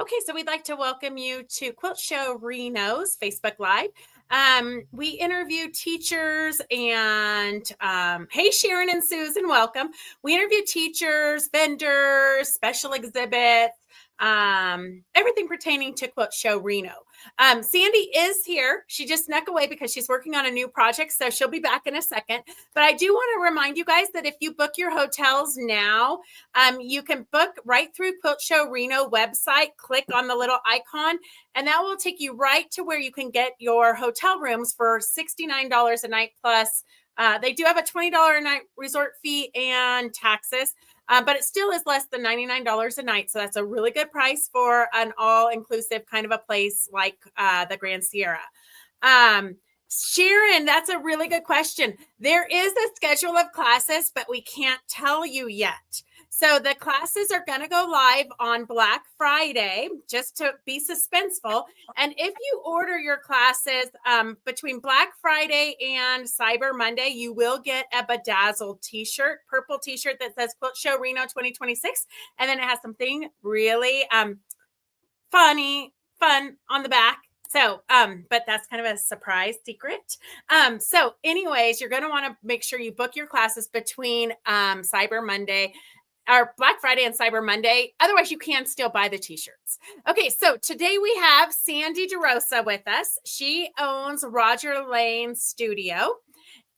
Okay, so we'd like to welcome you to Quilt Show Reno's Facebook Live. We interview teachers and hey, Sharon and Susan, welcome. We interview teachers, vendors, special exhibits, everything pertaining to Quilt Show Reno. Sandi is here. She just snuck away because she's working on a new project, so she'll be back in a second. But I do want to remind you guys that if you book your hotels now, you can book right through Quilt Show Reno website. Click on the little icon, and that will take you right to where you can get your hotel rooms for $69 a night plus. They do have a $20 a night resort fee and taxes. But it still is less than $99 a night. So that's a really good price for an all-inclusive kind of a place like the Grand Sierra. Sharon, that's a really good question. There is a schedule of classes, but we can't tell you yet. So the classes are going to go live on Black Friday, just to be suspenseful. And if you order your classes between Black Friday and Cyber Monday, you will get a bedazzled t-shirt, purple t-shirt that says Quilt Show Reno 2026. And then it has something really fun on the back. So, but that's kind of a surprise secret. So anyways, you're going to want to make sure you book your classes between Cyber Monday or Black Friday and Cyber Monday. Otherwise, you can still buy the t-shirts. Okay, so today we have Sandi DeRoza with us. She owns Roger Lane Studio.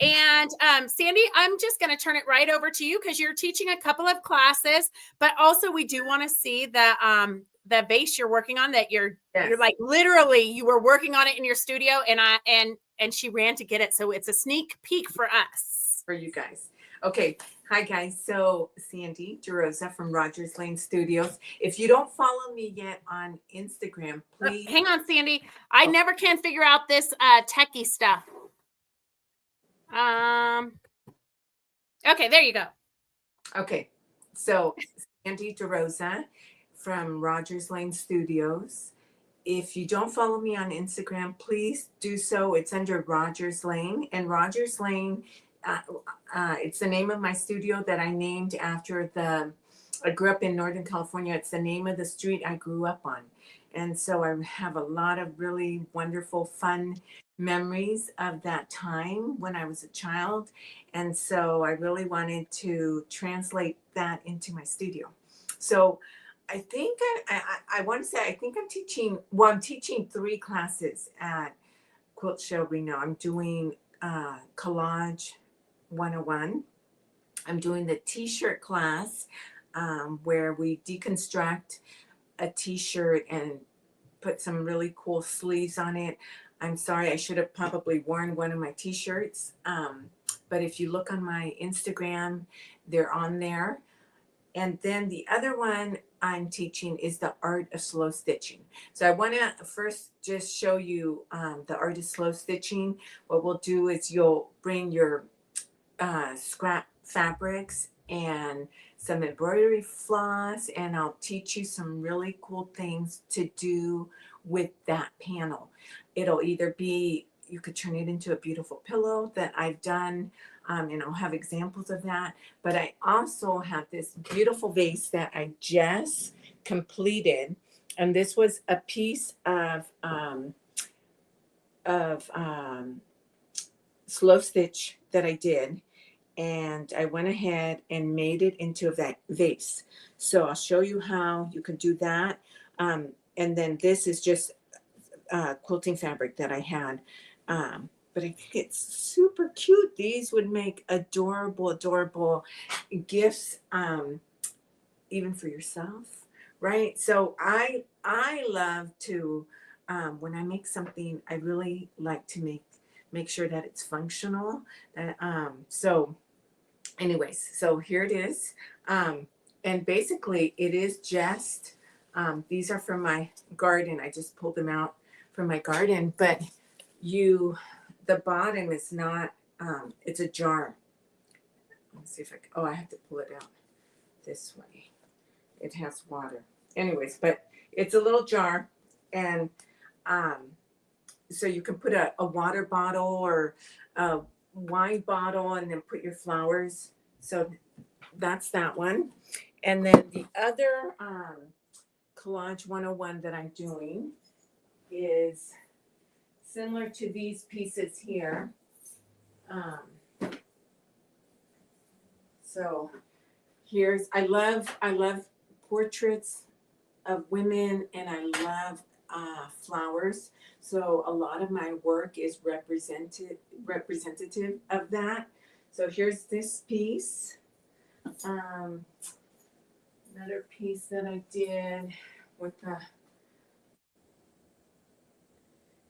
And Sandi, I'm just going to turn it right over to you because you're teaching a couple of classes, but also we do want to see the vase you're working on that you're like literally you were working on it in your studio and she ran to get it. So it's a sneak peek for us. For you guys. Okay. Hi guys. So Sandi DeRoza from Rogers Lane Studios. If you don't follow me yet on Instagram, please. Hang on, Sandi. I never can figure out this techie stuff. Okay, there you go. Okay. So Sandi DeRoza from Rogers Lane Studios. If you don't follow me on Instagram, please do so. It's under Rogers Lane, and Rogers Lane, it's the name of my studio that I named after I grew up in Northern California. It's the name of the street I grew up on. And so I have a lot of really wonderful, fun memories of that time when I was a child. And so I really wanted to translate that into my studio. So I think I want to say, I think I'm teaching 3 classes at Quilt Show Reno. I'm doing Collage 101. I'm doing the t-shirt class where we deconstruct a t-shirt and put some really cool sleeves on it. I'm sorry, I should have probably worn one of my t-shirts. But if you look on my Instagram, they're on there. And then the other one I'm teaching is the art of slow stitching. So I want to first just show you the art of slow stitching. What we'll do is you'll bring your scrap fabrics and some embroidery floss, and I'll teach you some really cool things to do with that panel. It'll either be, you could turn it into a beautiful pillow that I've done, and I'll have examples of that. But I also have this beautiful vase that I just completed, and this was a piece of slow stitch that I did, and I went ahead and made it into a vase. So I'll show you how you can do that. And then this is just quilting fabric that I had. But I think it's super cute. These would make adorable, adorable gifts, even for yourself, right? So I love to, when I make something, I really like to make sure that it's functional. So anyways, so here it is. And basically it is just, these are from my garden. I just pulled them out from my garden, but the bottom is not, it's a jar. Let's see if I have to pull it out this way. It has water. Anyways, but it's a little jar, and so you can put a water bottle or a wine bottle and then put your flowers. So that's that one. And then the other Collage 101 that I'm doing is similar to these pieces here. So here's, I love portraits of women, and I love flowers. So a lot of my work is representative of that. So here's this piece. Another piece that I did with the,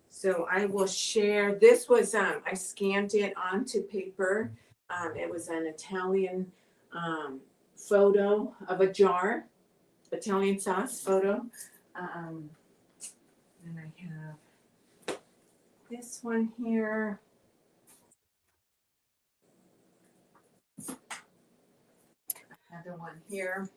so I will share, this was, I scanned it onto paper. It was an Italian photo of a jar, Italian sauce photo. And I have this one here. Another one here.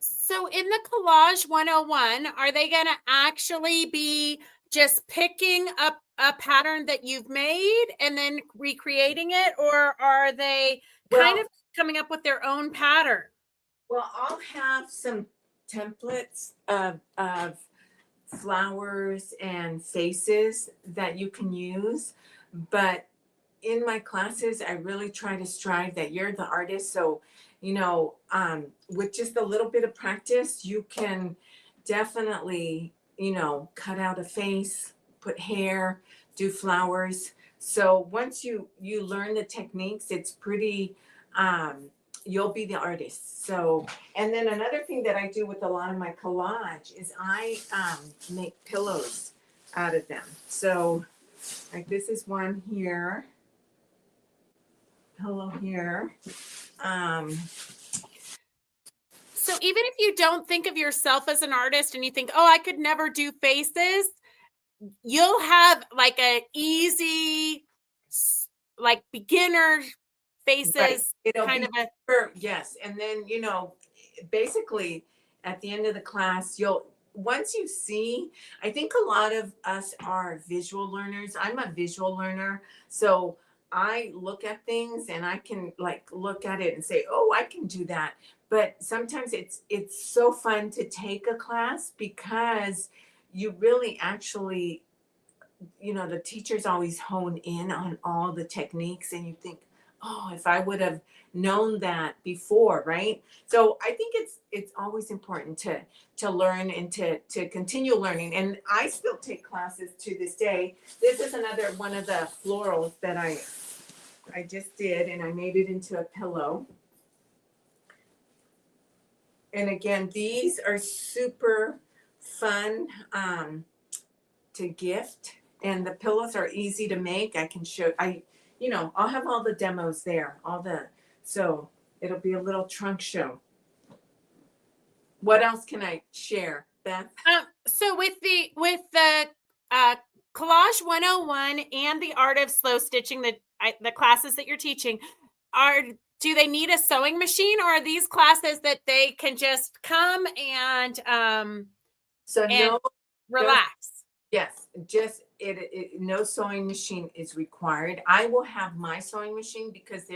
So in the Collage 101, are they going to actually be just picking up a pattern that you've made and then recreating it, or are they kind of coming up with their own pattern? Well, I'll have some templates of flowers and faces that you can use, but in my classes, I really try to strive that you're the artist. So, you know, with just a little bit of practice, you can definitely, you know, cut out a face, put hair, do flowers. So once you learn the techniques, it's pretty, you'll be the artist. So, and then another thing that I do with a lot of my collage is I make pillows out of them. So like this is one here. Pillow here. So even if you don't think of yourself as an artist and you think, oh, I could never do faces, you'll have like an easy, like beginner faces, right. It'll kind be, of a, yes. And then, you know, basically at the end of the class, once you see, I think a lot of us are visual learners. I'm a visual learner. So I look at things and I can like look at it and say, oh, I can do that. But sometimes it's so fun to take a class because you really actually, you know, the teachers always hone in on all the techniques and you think, oh, if I would have known that before, right? So I think it's always important to learn and to continue learning. And I still take classes to this day. This is another one of the florals that I just did, and I made it into a pillow. And again, these are super fun to gift, and the pillows are easy to make. I can show, you know, I'll have all the demos there, so it'll be a little trunk show. What else can I share, Beth? So with the Collage 101 and the Art of Slow Stitching, the classes that you're teaching, do they need a sewing machine, or are these classes that they can just come and relax? Yes, just no sewing machine is required. I will have my sewing machine because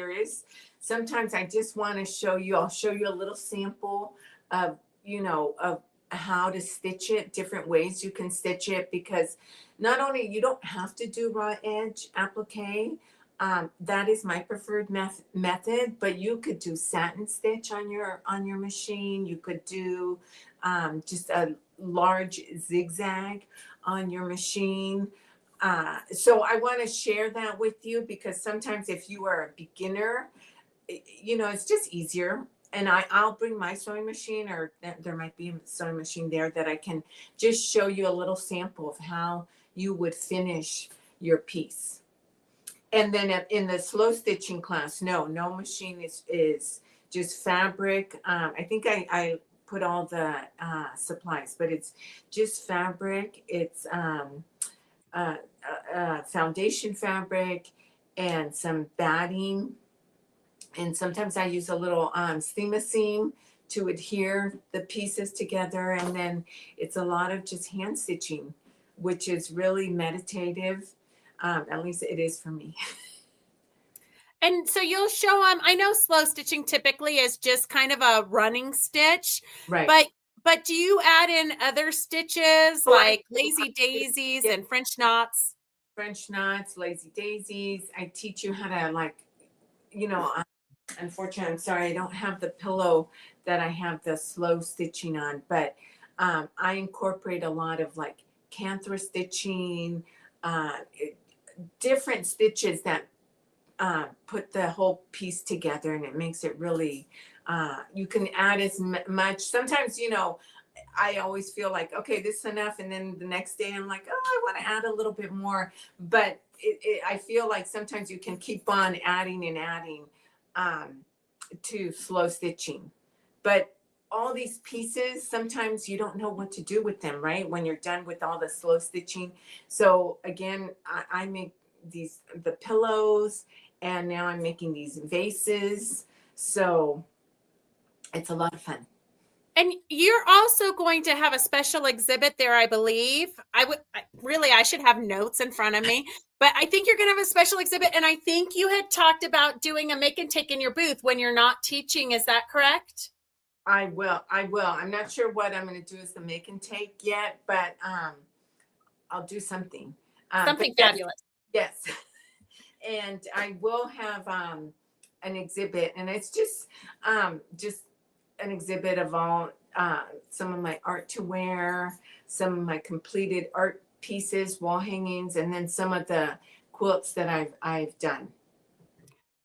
sometimes I just want to show you, I'll show you a little sample of, you know, of how to stitch it, different ways you can stitch it, because not only you don't have to do raw edge applique. That is my preferred method, but you could do satin stitch on your machine. You could do just a large zigzag on your machine. So I want to share that with you because sometimes if you are a beginner, you know, it's just easier. And I'll bring my sewing machine, or there might be a sewing machine there that I can just show you a little sample of how you would finish your piece. And then in the slow stitching class, no machine is just fabric. I think I put all the supplies, but it's just fabric. It's foundation fabric and some batting. And sometimes I use a little seam to adhere the pieces together. And then it's a lot of just hand stitching, which is really meditative. At least it is for me. And so you'll show them, I know slow stitching typically is just kind of a running stitch, Right. but do you add in other stitches Oh, like lazy daisies yeah, and French knots? French knots, lazy daisies. I teach you how to like, you know, unfortunately, I'm sorry, I don't have the pillow that I have the slow stitching on, but I incorporate a lot of like canthra stitching, uh, different stitches that put the whole piece together, and it makes it really, you can add as much. Sometimes, I always feel like, okay, this is enough. And then the next day I'm like, oh, I want to add a little bit more. But I feel like sometimes you can keep on adding and adding um, to slow stitching. But all these pieces, sometimes you don't know what to do with them, right? When you're done with all the slow stitching. So again, I make the pillows, and now I'm making these vases. So it's a lot of fun. And you're also going to have a special exhibit there, I believe. I should have notes in front of me, but I think you're going to have a special exhibit. And I think you had talked about doing a make and take in your booth when you're not teaching. Is that correct? I will. I will. I'm not sure what I'm going to do as the make and take yet, but I'll do something. But Something yes, fabulous. yes. And I will have an exhibit, and it's just an exhibit of all some of my art to wear, some of my completed art pieces, wall hangings, and then some of the quilts that I've done.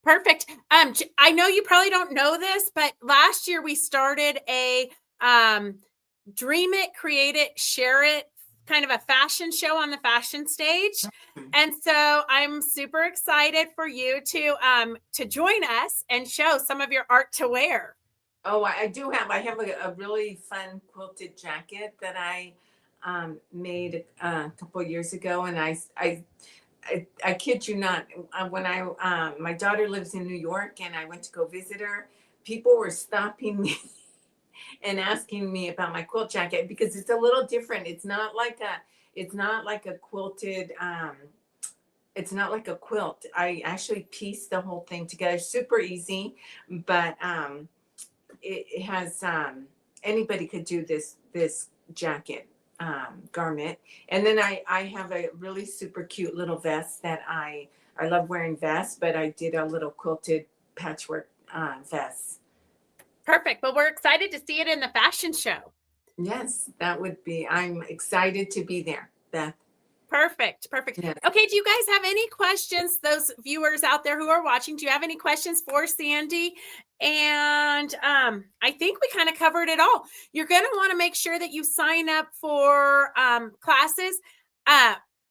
Perfect. I know you probably don't know this, but last year we started a dream it, create it, share it kind of a fashion show on the fashion stage. And so I'm super excited for you to join us and show some of your art to wear. Oh, I do have. I have a really fun quilted jacket that I made a couple of years ago, and I kid you not. When my daughter lives in New York, and I went to go visit her, people were stopping me and asking me about my quilt jacket because it's a little different. It's not like a quilted. It's not like a quilt. I actually pieced the whole thing together. Super easy, but it has anybody could do this jacket garment. And then I have a really super cute little vest that I love wearing vests, but I did a little quilted patchwork vest. Perfect. Well, we're excited to see it in the fashion show. Yes, that would be. I'm excited to be there, Beth. Perfect. Perfect. Yes. Okay. Do you guys have any questions? Those viewers out there who are watching, do you have any questions for Sandi? And I think we kind of covered it all. You're going to want to make sure that you sign up for classes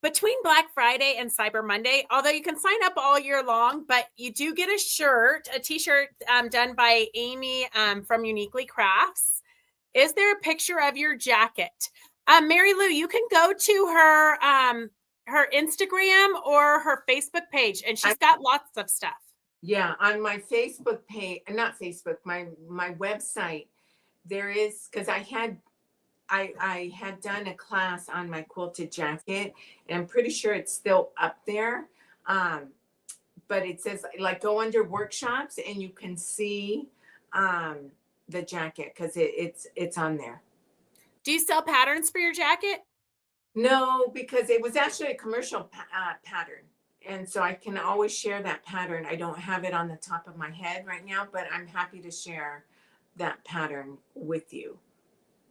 between Black Friday and Cyber Monday, although you can sign up all year long, but you do get a t-shirt done by Amy from Uniquely Crafts. Is there a picture of your jacket? Mary Lou, you can go to her Instagram or her Facebook page, and she's got lots of stuff. Yeah, on my Facebook page, not Facebook, my website, there is, because I had done a class on my quilted jacket, and I'm pretty sure it's still up there. But it says like go under workshops, and you can see the jacket because it's on there. Do you sell patterns for your jacket? No, because it was actually a commercial pattern. And so I can always share that pattern. I don't have it on the top of my head right now, but I'm happy to share that pattern with you.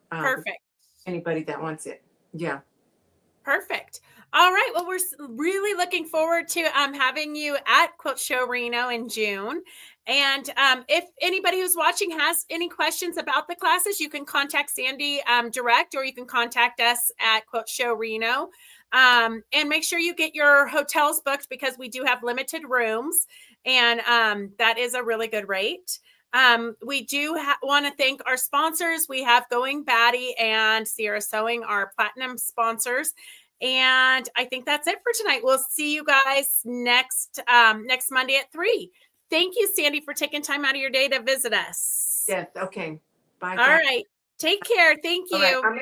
Perfect. Anybody that wants it. Yeah. Perfect. All right. Well, we're really looking forward to having you at Quilt Show Reno in June. And if anybody who's watching has any questions about the classes, you can contact Sandi direct, or you can contact us at Quilt Show Reno. And make sure you get your hotels booked because we do have limited rooms, and that is a really good rate. We do want to thank our sponsors. We have Going Batty and Sierra Sewing, our platinum sponsors. And I think that's it for tonight. We'll see you guys next Monday at 3. Thank you, Sandi, for taking time out of your day to visit us. Yes. Okay. Bye. All right. Take care. Thank you. All right.